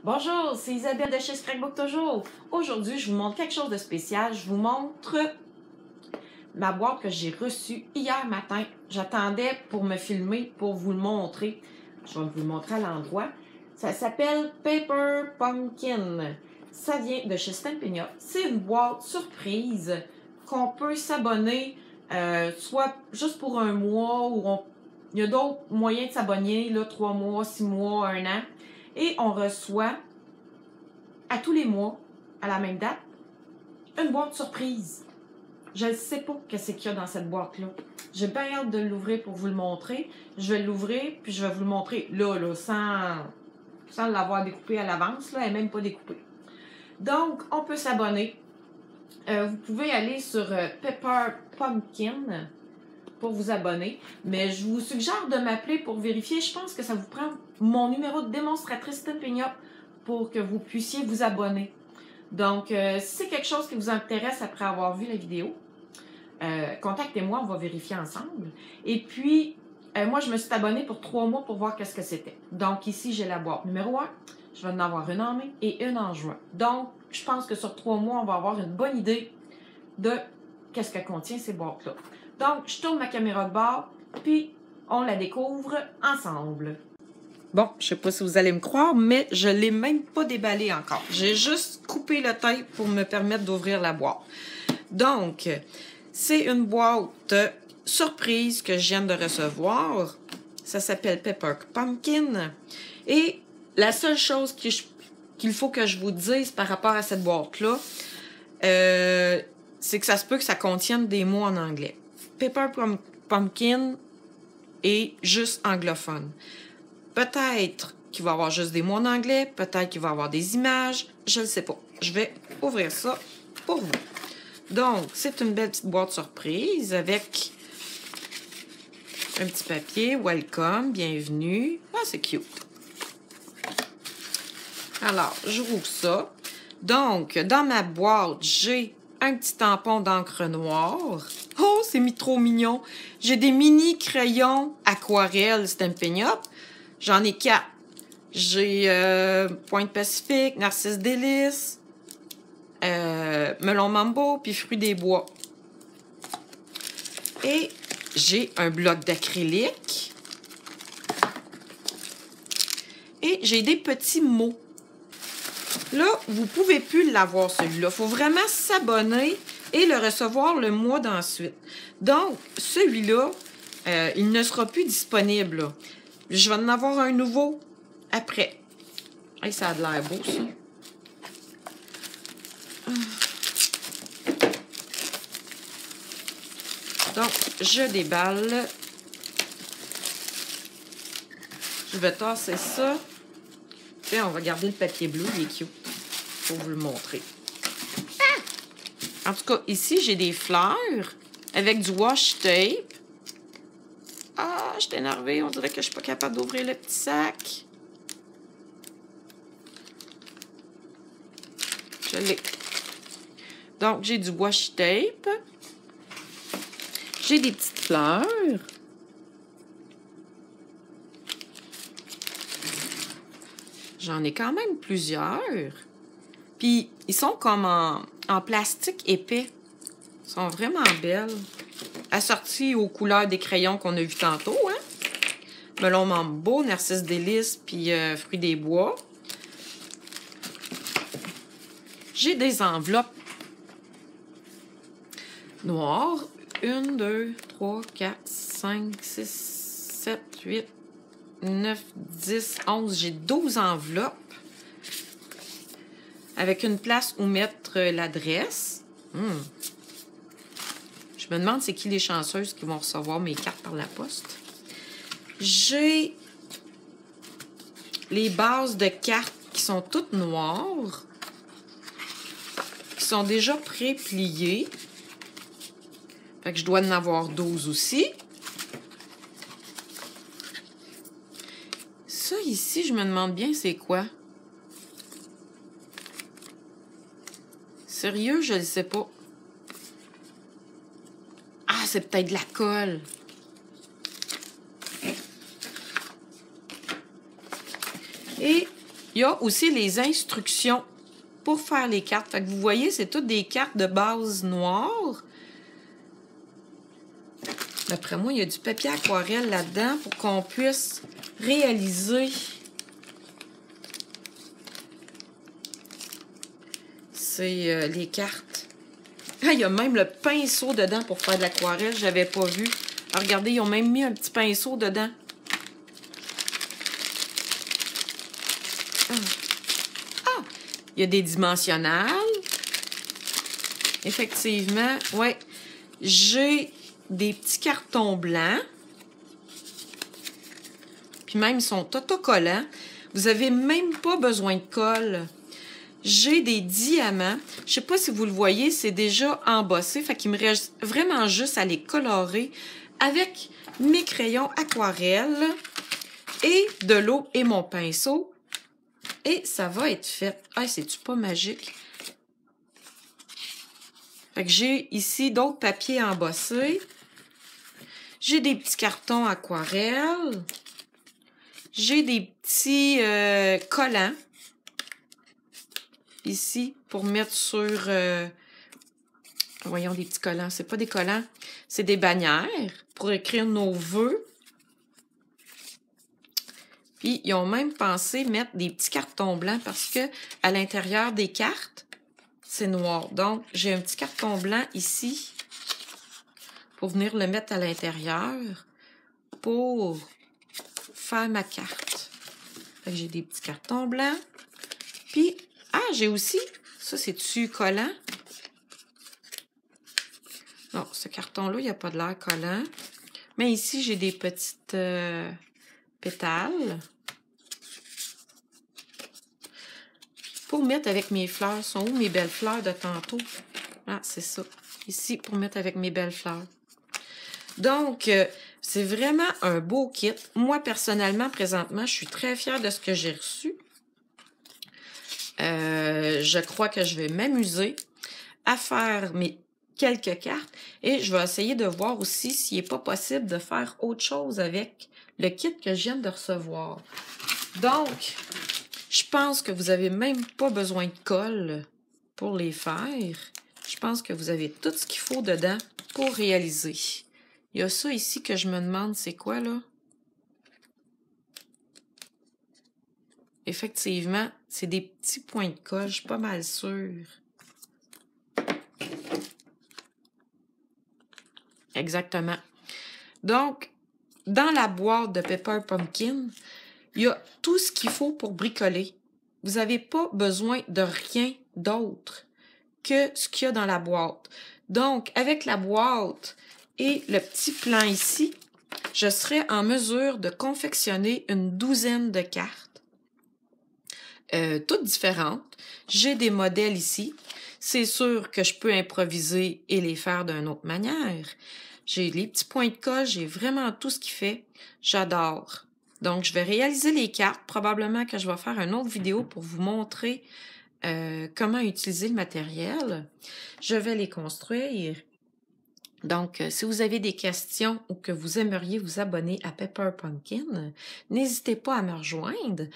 Bonjour, c'est Isabelle de chez Scrapbook toujours. Aujourd'hui, je vous montre quelque chose de spécial. Je vous montre ma boîte que j'ai reçue hier matin. J'attendais pour me filmer, pour vous le montrer. Je vais vous le montrer à l'endroit. Ça s'appelle Paper Pumpkin. Ça vient de chez Stampin' Up. C'est une boîte surprise qu'on peut s'abonner soit juste pour un mois ou il y a d'autres moyens de s'abonner, 3 mois, 6 mois, 1 an. Et on reçoit à tous les mois, à la même date, une boîte surprise. Je ne sais pas qu'est-ce qu'il y a dans cette boîte-là. J'ai bien hâte de l'ouvrir pour vous le montrer. Je vais l'ouvrir, puis je vais vous le montrer là, sans l'avoir découpé à l'avance. Elle n'est même pas découpée. Donc, on peut s'abonner. Vous pouvez aller sur Paper Pumpkin pour vous abonner. Mais je vous suggère de m'appeler pour vérifier. Je pense que ça vous prend mon numéro de démonstratrice Stampin' Up pour que vous puissiez vous abonner. Donc, si c'est quelque chose qui vous intéresse après avoir vu la vidéo, contactez-moi, on va vérifier ensemble. Et puis, moi, je me suis abonnée pour 3 mois pour voir qu'est-ce que c'était. Donc, ici, j'ai la boîte numéro 1. Je vais en avoir une en mai et une en juin. Donc, je pense que sur 3 mois, on va avoir une bonne idée de qu'est-ce que contient ces boîtes-là. Donc, je tourne ma caméra de bord, puis on la découvre ensemble. Bon, je ne sais pas si vous allez me croire, mais je ne l'ai même pas déballé encore. J'ai juste coupé le tape pour me permettre d'ouvrir la boîte. Donc, c'est une boîte surprise que je viens de recevoir. Ça s'appelle Paper Pumpkin. Et la seule chose qu'il faut que je vous dise par rapport à cette boîte-là, c'est que ça se peut que ça contienne des mots en anglais. Paper Pumpkin est juste anglophone. Peut-être qu'il va y avoir juste des mots en anglais, peut-être qu'il va y avoir des images, je ne sais pas. Je vais ouvrir ça pour vous. Donc, c'est une belle petite boîte surprise avec un petit papier. Welcome, bienvenue. Ah, c'est cute. Alors, je rouvre ça. Donc, dans ma boîte, j'ai un petit tampon d'encre noire. Oh, c'est trop mignon. J'ai des mini crayons aquarelle Stampin' Up. J'en ai 4. J'ai Pointe Pacifique, Narcisse Délice, Melon Mambo, puis Fruits des Bois. Et j'ai un bloc d'acrylique. Et j'ai des petits mots. Là, vous ne pouvez plus l'avoir, celui-là. Il faut vraiment s'abonner et le recevoir le mois d'ensuite. Donc, celui-là, il ne sera plus disponible, là. Je vais en avoir un nouveau après. Hey, ça a de l'air beau, ça. Donc, je déballe. Je vais tasser ça. Puis, on va garder le papier bleu, il est cute. Pour vous le montrer. En tout cas, ici, j'ai des fleurs avec du washi tape. Ah, je suis énervée. On dirait que je suis pas capable d'ouvrir le petit sac. Je l'ai. Donc, j'ai du washi tape. J'ai des petites fleurs. J'en ai quand même plusieurs. Puis, ils sont comme en plastique épais. Ils sont vraiment belles. Assorties aux couleurs des crayons qu'on a vu tantôt, hein? Melon Mambo, Narcisse Délice, puis Fruits des Bois. J'ai des enveloppes noires. 1, 2, 3, 4, 5, 6, 7, 8, 9, 10, 11. J'ai 12 enveloppes avec une place où mettre l'adresse. Je me demande c'est qui les chanceuses qui vont recevoir mes cartes par la poste. J'ai les bases de cartes qui sont toutes noires, qui sont déjà pré-pliées. Fait que je dois en avoir 12 aussi. Ça ici, je me demande bien c'est quoi. Sérieux, je ne sais pas. Ah, c'est peut-être de la colle. Et Il y a aussi les instructions pour faire les cartes. Fait que vous voyez, c'est toutes des cartes de base noire. D'après moi, il y a du papier aquarelle là-dedans pour qu'on puisse réaliser les cartes. Ah, il y a même le pinceau dedans pour faire de l'aquarelle, je n'avais pas vu. Ah, regardez, ils ont même mis un petit pinceau dedans. Ah, il y a des dimensionnels. Effectivement, ouais. J'ai des petits cartons blancs. Puis même, ils sont autocollants. Vous n'avez même pas besoin de colle. J'ai des diamants. Je ne sais pas si vous le voyez, c'est déjà embossé. Fait qu'il me reste vraiment juste à les colorer avec mes crayons aquarelle et de l'eau et mon pinceau. Et ça va être fait. Ah, c'est-tu pas magique? Fait que j'ai ici d'autres papiers embossés. J'ai des petits cartons aquarelle. J'ai des petits collants. Ici, pour mettre sur... voyons, des petits collants. C'est pas des collants, c'est des bannières pour écrire nos vœux. Puis, ils ont même pensé mettre des petits cartons blancs parce que à l'intérieur des cartes, c'est noir. Donc, j'ai un petit carton blanc ici pour venir le mettre à l'intérieur pour faire ma carte. J'ai des petits cartons blancs. Puis, ah, j'ai aussi, ça c'est dessus collant. Non, ce carton-là, il n'y a pas de l'air collant. Mais ici, j'ai des petites pétales. Pour mettre avec mes fleurs. Sont où mes belles fleurs de tantôt? Ah, c'est ça. Ici, pour mettre avec mes belles fleurs. Donc, c'est vraiment un beau kit. Moi, personnellement, présentement, je suis très fière de ce que j'ai reçu. Je crois que je vais m'amuser à faire mes quelques cartes et je vais essayer de voir aussi s'il n'est pas possible de faire autre chose avec le kit que je viens de recevoir. Donc, je pense que vous n'avez même pas besoin de colle pour les faire. Je pense que vous avez tout ce qu'il faut dedans pour réaliser. Il y a ça ici que je me demande c'est quoi là? Effectivement, c'est des petits points de colle, je suis pas mal sûre. Exactement. Donc, dans la boîte de Pepper Pumpkin, il y a tout ce qu'il faut pour bricoler. Vous n'avez pas besoin de rien d'autre que ce qu'il y a dans la boîte. Donc, avec la boîte et le petit plan ici, je serai en mesure de confectionner une douzaine de cartes. Toutes différentes. J'ai des modèles ici. C'est sûr que je peux improviser et les faire d'une autre manière. J'ai les petits points de colle, j'ai vraiment tout ce qui fait. J'adore. Donc, je vais réaliser les cartes. Probablement que je vais faire une autre vidéo pour vous montrer comment utiliser le matériel. Je vais les construire. Donc, si vous avez des questions ou que vous aimeriez vous abonner à Pepper Pumpkin, n'hésitez pas à me rejoindre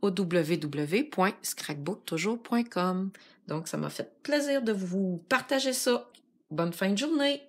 au www.scrapbooktoujours.com. Donc, ça m'a fait plaisir de vous partager ça. Bonne fin de journée!